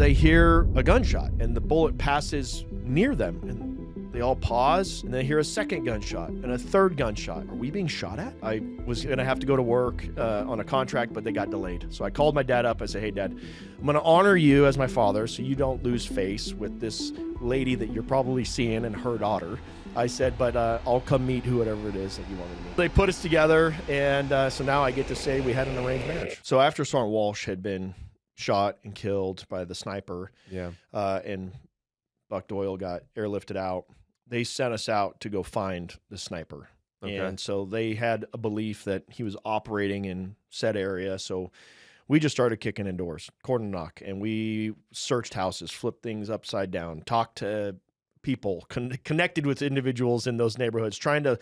they hear a gunshot and the bullet passes near them, and they all pause, and they hear a second gunshot and a third gunshot. Are we being shot at? I was gonna have to go to work on a contract, but they got delayed. So I called my dad up. I said, hey Dad, I'm gonna honor you as my father so you don't lose face with this lady that you're probably seeing and her daughter. I said, but I'll come meet whoever it is that you wanted to meet. They put us together, and so now I get to say we had an arranged marriage. So after Sergeant Walsh had been shot and killed by the sniper, and Buck Doyle got airlifted out, they sent us out to go find the sniper. Okay. And so they had a belief that he was operating in said area. So we just started kicking in doors, cordon knock, and we searched houses, flipped things upside down, talked to people, connected with individuals in those neighborhoods, trying to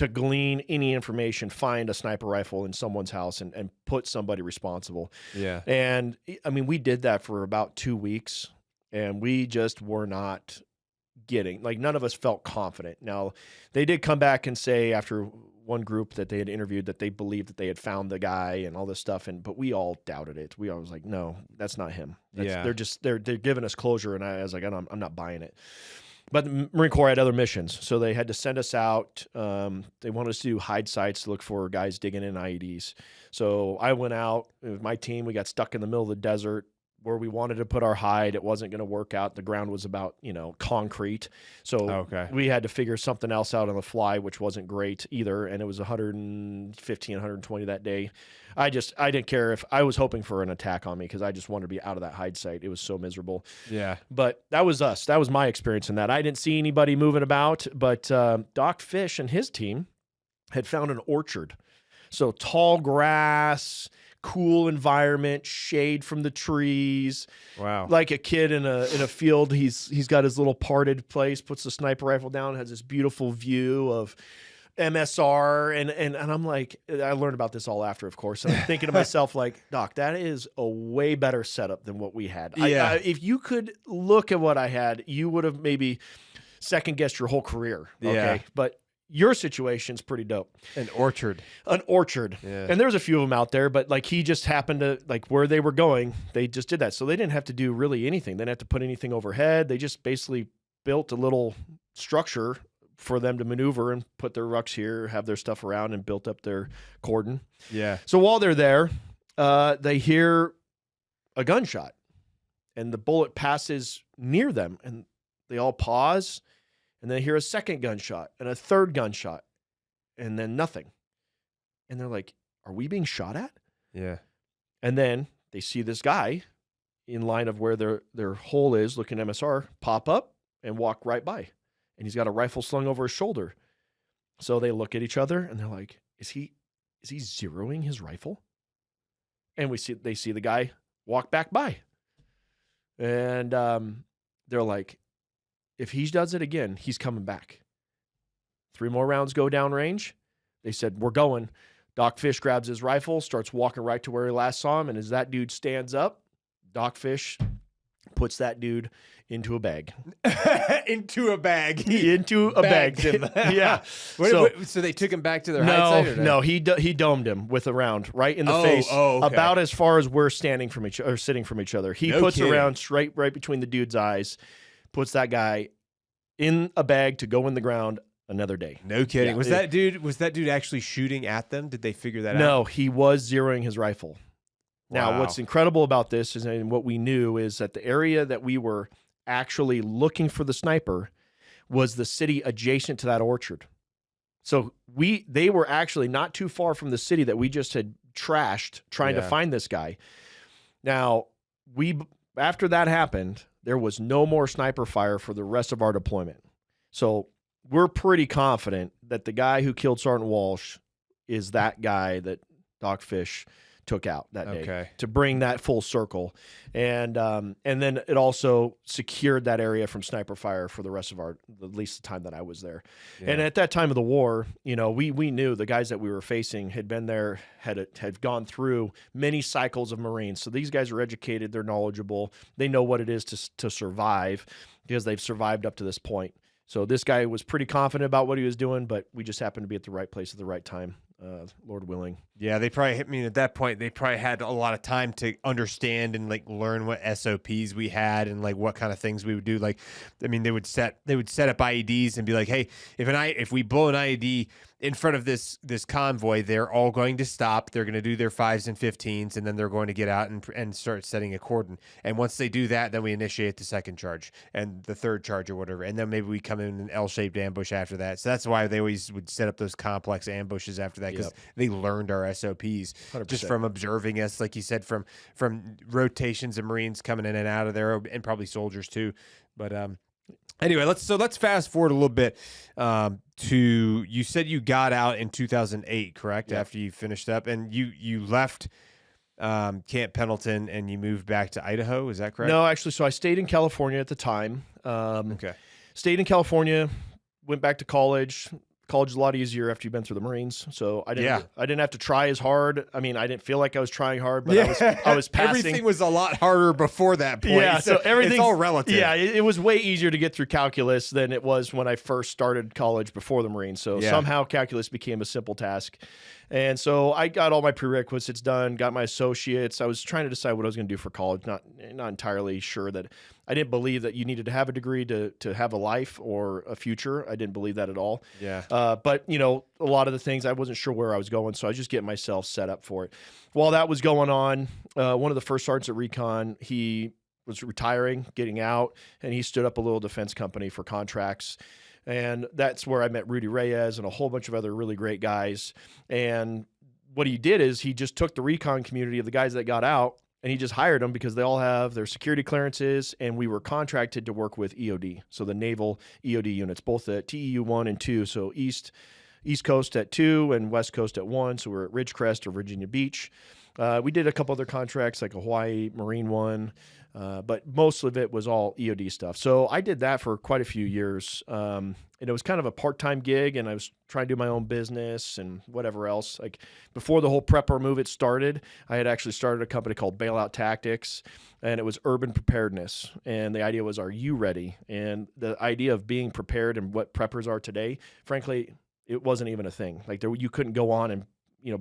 glean any information, find a sniper rifle in someone's house and put somebody responsible. Yeah. And I mean, we did that for about 2 weeks, and we just were not getting, like, none of us felt confident. Now, they did come back and say after one group that they had interviewed that they believed that they had found the guy and all this stuff, but we all doubted it. We all was like, no, that's not him. They're giving us closure, and I was like, I'm not buying it. But the Marine Corps had other missions, so they had to send us out. They wanted us to do hide sites to look for guys digging in IEDs. So I went out with my team. We got stuck in the middle of the desert where we wanted to put our hide. It wasn't going to work out. The ground was about, concrete. So we had to figure something else out on the fly, which wasn't great either. And it was 115, 120 that day. I didn't care if I was hoping for an attack on me because I just wanted to be out of that hide site. It was so miserable. Yeah. But that was us. That was my experience in that. I didn't see anybody moving about, but Doc Fish and his team had found an orchard. So tall grass, cool environment, shade from the trees. Wow. Like a kid in a field, he's got his little parted place, puts the sniper rifle down, has this beautiful view of MSR, and I'm like, I learned about this all after, of course, and I'm thinking to myself, like, Doc, that is a way better setup than what we had. Yeah. If you could look at what I had, you would have maybe second guessed your whole career. Okay. Yeah. But your situation's pretty dope. An orchard. Yeah. And there's a few of them out there, but like he just happened to, like, where they were going, they just did that. So they didn't have to do really anything. They didn't have to put anything overhead. They just basically built a little structure for them to maneuver and put their rucks here, have their stuff around, and built up their cordon. Yeah. So while they're there, they hear a gunshot, and the bullet passes near them, and they all pause, and they hear a second gunshot and a third gunshot, and then nothing. And they're like, are we being shot at? Yeah. And then they see this guy in line of where their hole is, looking at MSR, pop up and walk right by. And he's got a rifle slung over his shoulder. So they look at each other and they're like, is he zeroing his rifle? And they see the guy walk back by. And they're like, if he does it again, he's coming back. 3 more rounds go downrange. They said, we're going. Doc Fish grabs his rifle, starts walking right to where he last saw him. And as that dude stands up, Doc Fish puts that dude into a bag. Into a bag. Into a bag. Yeah. So they took him back to their hide site? No, he domed him with a round right in the face, about as far as we're standing from each or sitting from each other. He puts a round straight right between the dude's eyes, puts that guy in a bag to go in the ground another day. No kidding. Yeah. Was that dude actually shooting at them? Did they figure that out? No, he was zeroing his rifle. Now, what's incredible about this is, and what we knew is that the area that we were actually looking for the sniper was the city adjacent to that orchard. So they were actually not too far from the city that we just had trashed trying to find this guy. Now, after that happened, there was no more sniper fire for the rest of our deployment. So we're pretty confident that the guy who killed Sergeant Walsh is that guy that Doc Fish took out that day to bring that full circle. And then it also secured that area from sniper fire for the rest of at least the time that I was there. Yeah. And at that time of the war, we knew the guys that we were facing had been there, had gone through many cycles of Marines. So these guys are educated, they're knowledgeable, they know what it is to survive because they've survived up to this point. So this guy was pretty confident about what he was doing, but we just happened to be at the right place at the right time. Lord willing. Yeah, they probably, I mean, at that point, they probably had a lot of time to understand and like learn what SOPs we had and like what kind of things we would do. Like, I mean, they would set up IEDs and be like, hey, if we blow an IED in front of this convoy, they're all going to stop. They're going to do their 5s and 15s, and then they're going to get out and start setting a cordon. And once they do that, then we initiate the second charge and the third charge or whatever. And then maybe we come in an L-shaped ambush after that. So that's why they always would set up those complex ambushes after that, because they learned our SOPs 100%. just from observing us, like you said, from rotations of Marines coming in and out of there, and probably soldiers too. But anyway, let's fast forward a little bit to, you said you got out in 2008, correct? Yeah. After you finished up, and you left Camp Pendleton and you moved back to Idaho. Is that correct? No, actually, so I stayed in California at the time. Okay. Stayed in California, went back to college. College is a lot easier after you've been through the Marines, so I didn't have to try as hard. I mean, I didn't feel like I was trying hard, but I was passing. Everything was a lot harder before that point. Yeah, so everything's all relative. Yeah, it was way easier to get through calculus than it was when I first started college before the Marines. So somehow calculus became a simple task. And so I got all my prerequisites done, got my associates. I was trying to decide what I was going to do for college, not entirely sure that I didn't believe that you needed to have a degree to have a life or a future. I didn't believe that at all. Yeah. But, you know, a lot of the things I wasn't sure where I was going, so I was just getting myself set up for it. While that was going on, one of the first sergeants at Recon, he was retiring, getting out, and he stood up a little defense company for contracts. And that's where I met Rudy Reyes and a whole bunch of other really great guys. And what he did is he just took the recon community of the guys that got out and he just hired them because they all have their security clearances, and we were contracted to work with EOD. So the naval EOD units, both at TEU 1 and 2. So East Coast at 2 and West Coast at 1. So we're at Ridgecrest or Virginia Beach. We did a couple other contracts like a Hawaii Marine one, but most of it was all EOD stuff. So I did that for quite a few years. And it was kind of a part-time gig, and I was trying to do my own business and whatever else. Like before the whole prepper movement started, I had actually started a company called Bailout Tactics, and it was urban preparedness. And the idea was, are you ready? And the idea of being prepared and what preppers are today, frankly, it wasn't even a thing. Like you couldn't go on and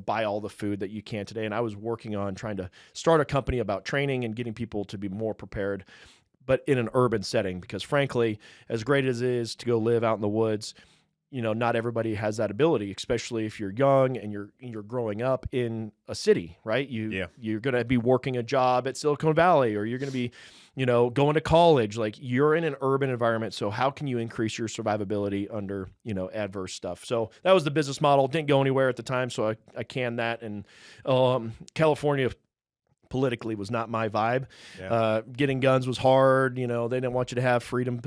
buy all the food that you can today. And I was working on trying to start a company about training and getting people to be more prepared, but in an urban setting, because frankly, as great as it is to go live out in the woods, not everybody has that ability, especially if you're young and you're growing up in a city, right? You're going to be working a job at Silicon Valley, or you're going to be, going to college. Like you're in an urban environment. So how can you increase your survivability under, adverse stuff? So that was the business model. Didn't go anywhere at the time. So I canned that. And California politically was not my vibe. Yeah. Getting guns was hard. They didn't want you to have freedom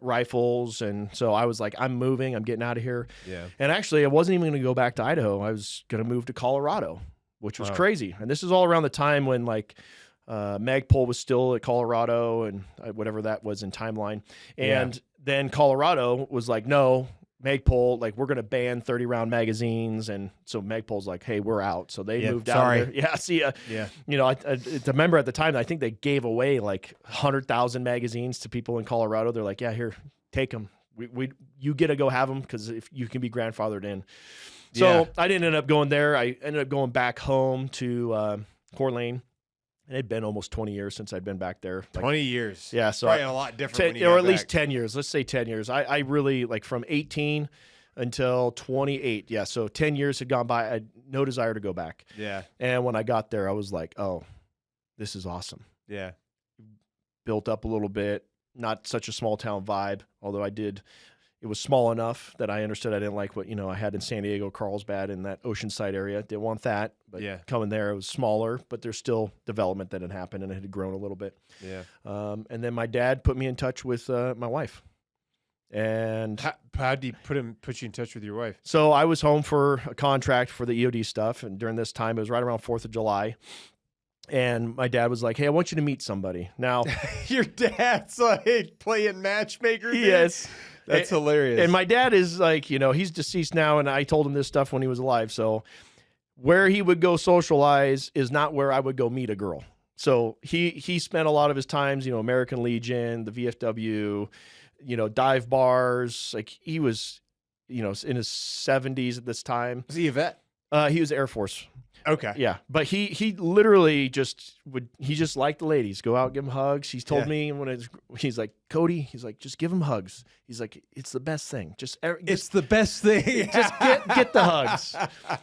rifles. And so I was like, I'm moving. I'm getting out of here. Yeah. And actually, I wasn't even going to go back to Idaho. I was going to move to Colorado, which was crazy. And this is all around the time when Magpul was still at Colorado and whatever that was in timeline. And then Colorado was like, no, Magpul, we're going to ban 30-round magazines. And so Magpul's like, hey, we're out. So they moved out there. Yeah, see, I remember at the time, I think they gave away 100,000 magazines to people in Colorado. They're like, yeah, here, take them. You get to go have them because if you can be grandfathered in. So I didn't end up going there. I ended up going back home to Coeur d'Alene. And it'd been almost 20 years since I'd been back there. 20 years. Yeah. So probably a lot different. Or at least 10 years. Let's say 10 years. I really, from 18 until 28. Yeah. So 10 years had gone by. I had no desire to go back. Yeah. And when I got there, I was like, oh, this is awesome. Yeah. Built up a little bit. Not such a small town vibe, although it was small enough that I understood I didn't like what, I had in San Diego, Carlsbad, in that Oceanside area. Didn't want that. But coming there, it was smaller, but there's still development that had happened, and it had grown a little bit. Yeah. And then my dad put me in touch with my wife. And how did he put you in touch with your wife? So I was home for a contract for the EOD stuff. And during this time, it was right around 4th of July. And my dad was like, hey, I want you to meet somebody. Now, your dad's playing matchmaker? Yes. That's hilarious. And my dad is he's deceased now, and I told him this stuff when he was alive. So where he would go socialize is not where I would go meet a girl. So he spent a lot of his times, American Legion, the VFW, dive bars. He was, in his 70s at this time. Was he a vet? He was Air Force. Okay. Yeah, but he literally he just liked the ladies. Go out, give them hugs. He's told me he's like, Cody, he's like, just give them hugs. He's like, it's the best thing. It's the best thing. Just get the hugs.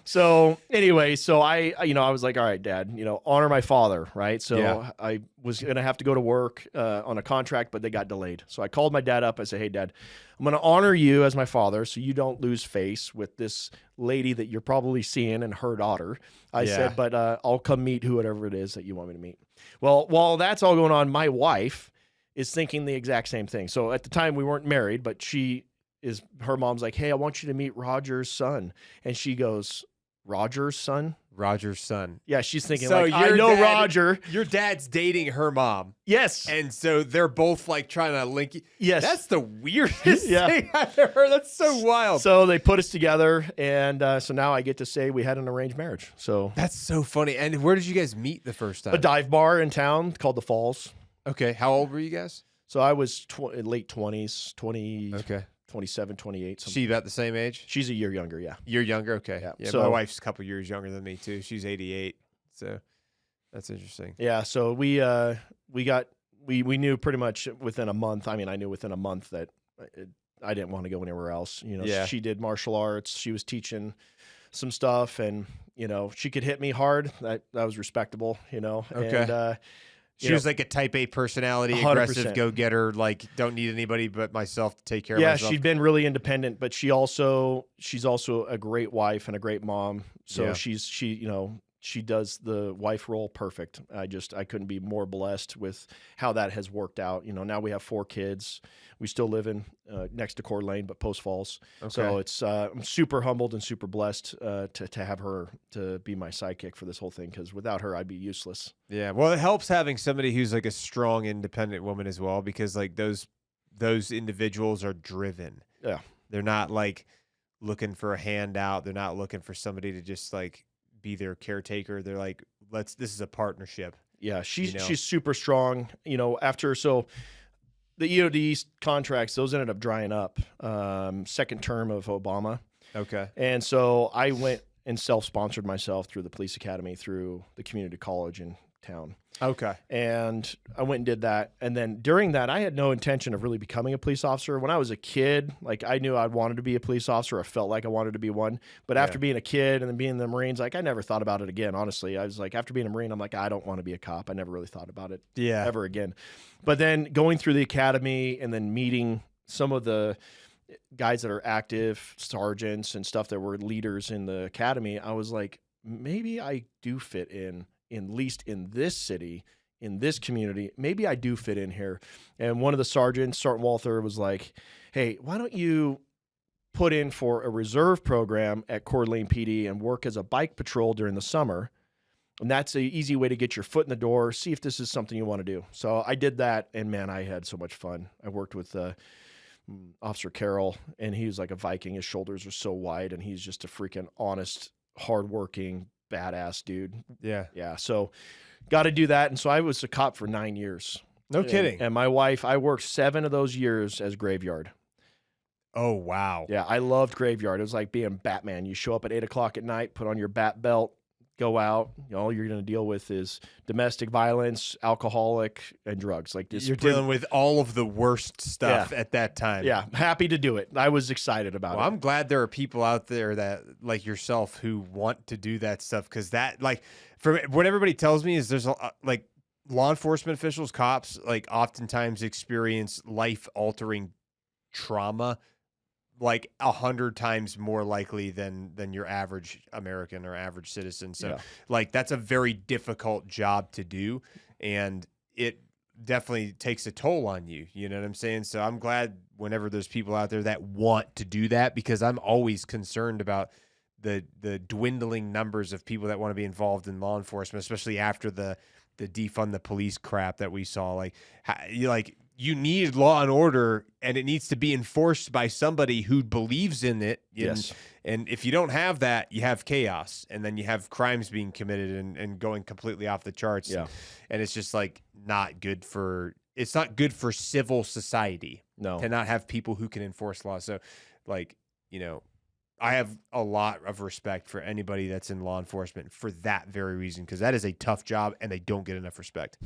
So anyway, so I was like, all right, Dad, honor my father, right? So I was gonna have to go to work on a contract, but they got delayed. So I called my dad up. I said, hey, Dad, I'm gonna honor you as my father, so you don't lose face with this lady that you're probably seeing and her daughter. I said, but I'll come meet whoever it is that you want me to meet. Well, while that's all going on, my wife is thinking the exact same thing. So at the time we weren't married, but her mom's like, hey, I want you to meet Roger's son. And she goes, Roger's son? Roger's son. Yeah, she's thinking, so like, I know Roger. Your dad's dating her mom. Yes. And so they're both like trying to link you. Yes. That's the weirdest thing I've ever heard. That's so wild. So they put us together. And so now I get to say we had an arranged marriage. So that's so funny. And where did you guys meet the first time? A dive bar in town called the Falls. Okay. How old were you guys? So I was late 20s, 20. Okay. 27, 28. She about the same age? She's a year younger, yeah. You're younger? Okay. Yeah. So my wife's a couple years younger than me, too. She's 88. So that's interesting. Yeah. So we knew pretty much within a month. I mean, I knew within a month that I didn't want to go anywhere else. She did martial arts. She was teaching some stuff, and, she could hit me hard. That was respectable, Okay. And, she was like a type A personality, 100%. aggressive, go-getter, like don't need anybody but myself to take care of myself. Yeah, she'd been really independent, but she's also a great wife and a great mom. So she does the wife role perfect. I couldn't be more blessed with how that has worked out. Now we have 4 kids. We still live in next to Coeur d'Alene, but Post Falls. Okay. So it's I'm super humbled and super blessed to have her to be my sidekick for this whole thing, because without her, I'd be useless. Yeah, well, it helps having somebody who's like a strong, independent woman as well, because like those individuals are driven. Yeah, they're not like looking for a handout. They're not looking for somebody to just like be their caretaker. They're like, this is a partnership. Yeah, she's super strong. The EOD contracts, those ended up drying up. Second term of Obama. Okay. And so I went and self-sponsored myself through the police academy, through the community college in town. Okay. And I went and did that. And then during that, I had no intention of really becoming a police officer. When I was a kid, like I knew I wanted to be a police officer. I felt like I wanted to be one. But after being a kid and then being in the Marines, like I never thought about it again, honestly. I was like, after being a Marine, I'm like, I don't want to be a cop. I never really thought about it ever again. But then going through the academy and then meeting some of the guys that are active sergeants and stuff that were leaders in the academy, I was like, maybe I do fit in least in this city, in this community. Maybe I do fit in here. And one of the sergeants, Sergeant Walther, was like, hey, why don't you put in for a reserve program at Coeur d'Alene PD and work as a bike patrol during the summer? And that's an easy way to get your foot in the door, see if this is something you want to do. So I did that, and man, I had so much fun. I worked with Officer Carroll, and he was like a Viking. His shoulders are so wide, and he's just a freaking honest, hardworking, badass dude. Yeah. So got to do that. And so I was a cop for 9 years. No kidding. And my wife, I worked 7 of those years as graveyard. Oh, wow. Yeah. I loved graveyard. It was like being Batman. You show up at 8 o'clock at night, put on your bat belt, go out. All you're going to deal with is domestic violence, alcoholic, and drugs. Like this, you're dealing with all of the worst stuff at that time. Yeah, happy to do it. I was excited about it. I'm glad there are people out there that like yourself who want to do that stuff, because that, like, for what everybody tells me is there's like law enforcement officials, cops, like oftentimes experience life-altering trauma like 100 times more likely than your average American or average citizen. So like that's a very difficult job to do, and it definitely takes a toll on you. You know what I'm saying? So I'm glad whenever there's people out there that want to do that, because I'm always concerned about the dwindling numbers of people that want to be involved in law enforcement, especially after the defund the police crap that we saw. Like you need law and order, and it needs to be enforced by somebody who believes in it. Yes. And if you don't have that, you have chaos, and then you have crimes being committed and going completely off the charts. Yeah. And it's just like it's not good for civil society. No. To not have people who can enforce law. So like, I have a lot of respect for anybody that's in law enforcement for that very reason, because that is a tough job and they don't get enough respect.